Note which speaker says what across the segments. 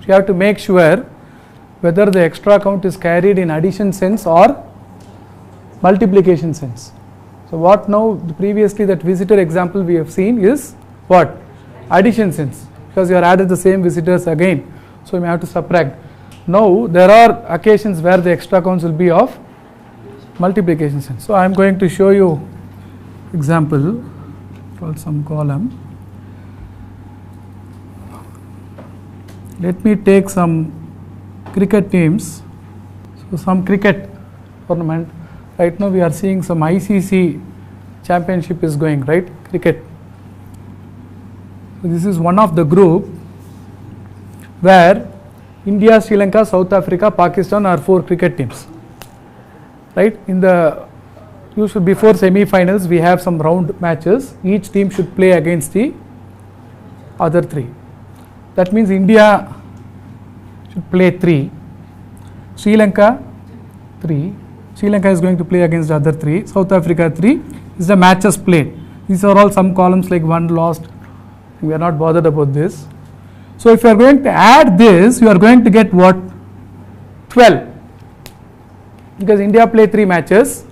Speaker 1: you have to make sure whether the extra count is carried in addition sense or multiplication sense. So what now, previously that visitor example we have seen is what? Addition sense, because you are added the same visitors again, so you may have to subtract. Now there are occasions where the extra counts will be of multiplication sense. So I am going to show you example for some column. Let me take some cricket teams. So some cricket tournament. Right now we are seeing some ICC championship is going, right? Cricket. So this is one of the group where India, Sri Lanka, South Africa, Pakistan are 4 cricket teams. Right? In the usual before semi-finals we have some round matches. Each team should play against the other 3. That means India should play 3, Sri Lanka 3, Sri Lanka is going to play against the other 3, South Africa 3. This is the matches played. These are all some columns like won, lost. We are not bothered about this. So if you are going to add this, you are going to get what? 12. Because India play 3 matches,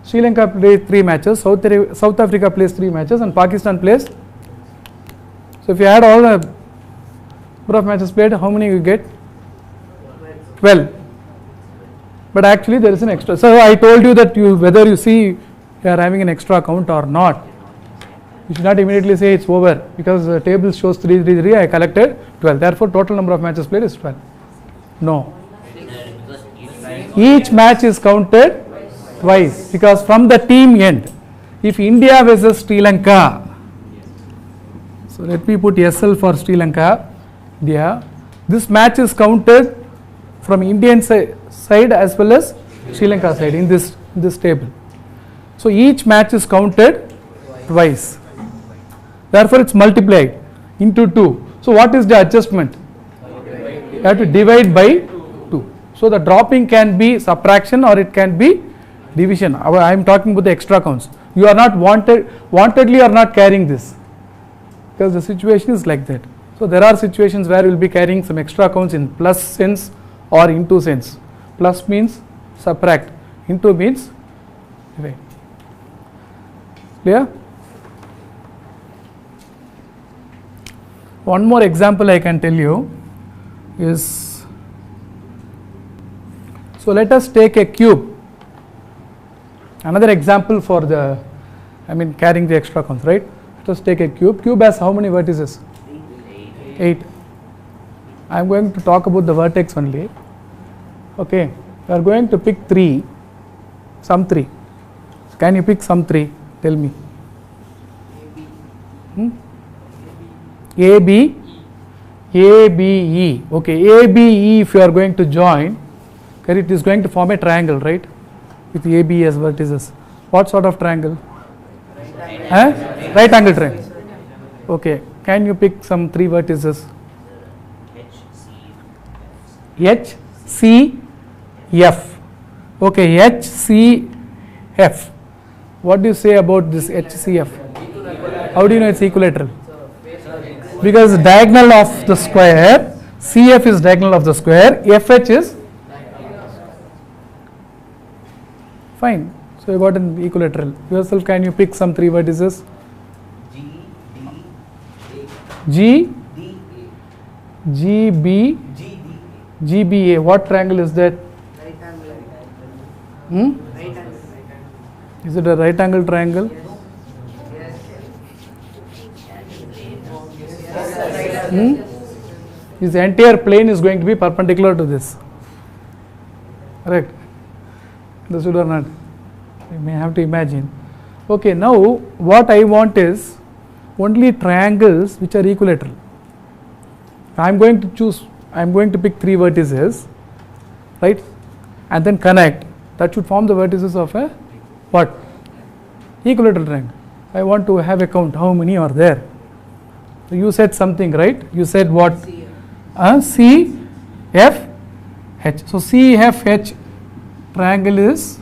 Speaker 1: Sri Lanka plays 3 matches, South Africa plays 3 matches, and Pakistan plays. So if you add all the number of matches played, how many you get? 12. But actually there is an extra. So I told you that whether you see you are having an extra count or not, you should not immediately say it's over, because the table shows 3, 3, 3. I collected 12. Therefore total number of matches played is 12. No. Each match is counted twice, because from the team end, if India versus Sri Lanka, so let me put SL for Sri Lanka, India, this match is counted from Indian side as well as Sri Lanka side in this table. So each match is counted twice. Therefore it's multiplied into 2. So what is the adjustment? You have to divide by 2. So the dropping can be subtraction or it can be division. I am talking about the extra counts. You are not wantedly are not carrying this, because the situation is like that. So there are situations where you will be carrying some extra counts in plus sense or into sense. Plus means subtract, into means divide. Clear? One more example I can tell you is, so let us take a cube. Another example for carrying the extra counts, right? Let us take a cube. Cube has how many vertices? 8. I am going to talk about the vertex only. Okay, you are going to pick 3, some 3. Can you pick some 3? Tell me. A, B, E. Okay, A, B, E if you are going to join, it is going to form a triangle, right? With A, B as vertices. What sort of triangle? Right angle triangle. Okay, can you pick some 3 vertices? H, C, F. Okay, H, C, F. What do you say about this H, C, F? How do you know it's equilateral? Because the diagonal of the square, CF is diagonal of the square, FH is fine. So you got an equilateral. Yourself, can you pick some 3 vertices? G, G, B, G, B, A. What triangle is that? Is it a right angle triangle? This entire plane is going to be perpendicular to this. Correct? Understood or not? You may have to imagine. Okay, now what I want is only triangles which are equilateral. I am going to pick 3 vertices, right? And then connect. That should form the vertices of a what? Equilateral triangle. I want to have a count. How many are there? So you said something, right? You said what? C, F, H. So C, F, H triangle is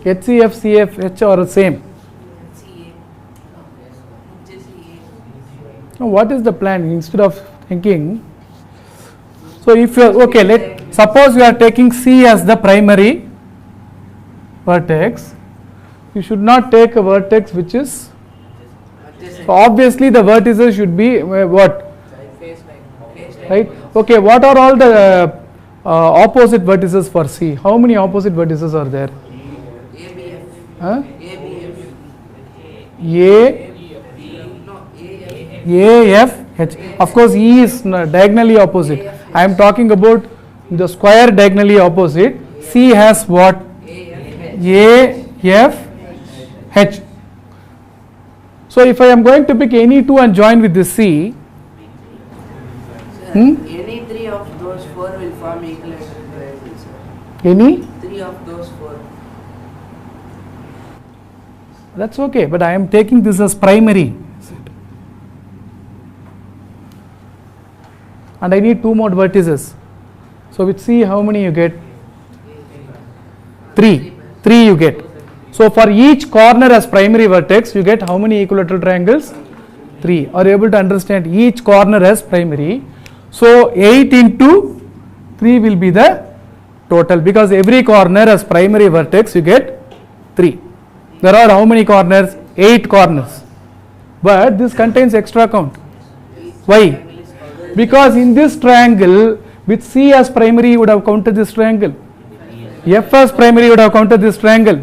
Speaker 1: HCF, CF, H are the same. Now what is the plan? Instead of thinking, so if you are okay, suppose you are taking C as the primary vertex, you should not take a vertex which is, so obviously the vertices should be what? Right? Okay, what are all the opposite vertices for C? How many opposite vertices are there? Huh? A, F, H. Of course, E is diagonally opposite. I am talking about the square diagonally opposite. C has what? A, F, H. So if I am going to pick any two and join with this C,
Speaker 2: any three of those four will form equilateral triangles, sir.
Speaker 1: Any?
Speaker 2: Three of those four.
Speaker 1: That's okay, but I am taking this as primary. And I need two more vertices. So with C, how many you get? 3. 3 you get. So for each corner as primary vertex, you get how many equilateral triangles? 3. Are you able to understand? Each corner as primary. So 8 into 3 will be the total, because every corner as primary vertex you get 3. There are how many corners? 8 corners. But this contains extra count. Why? Because in this triangle, with C as primary, you would have counted this triangle. F as primary, you would have counted this triangle.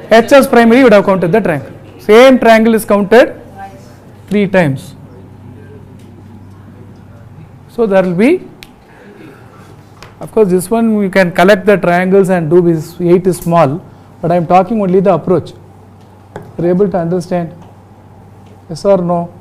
Speaker 1: H as primary, you would have counted the triangle. Same triangle is counted 3 times. So there will be, of course, this one we can collect the triangles and do this. 8 is small, but I am talking only the approach. Are you able to understand? Yes or no?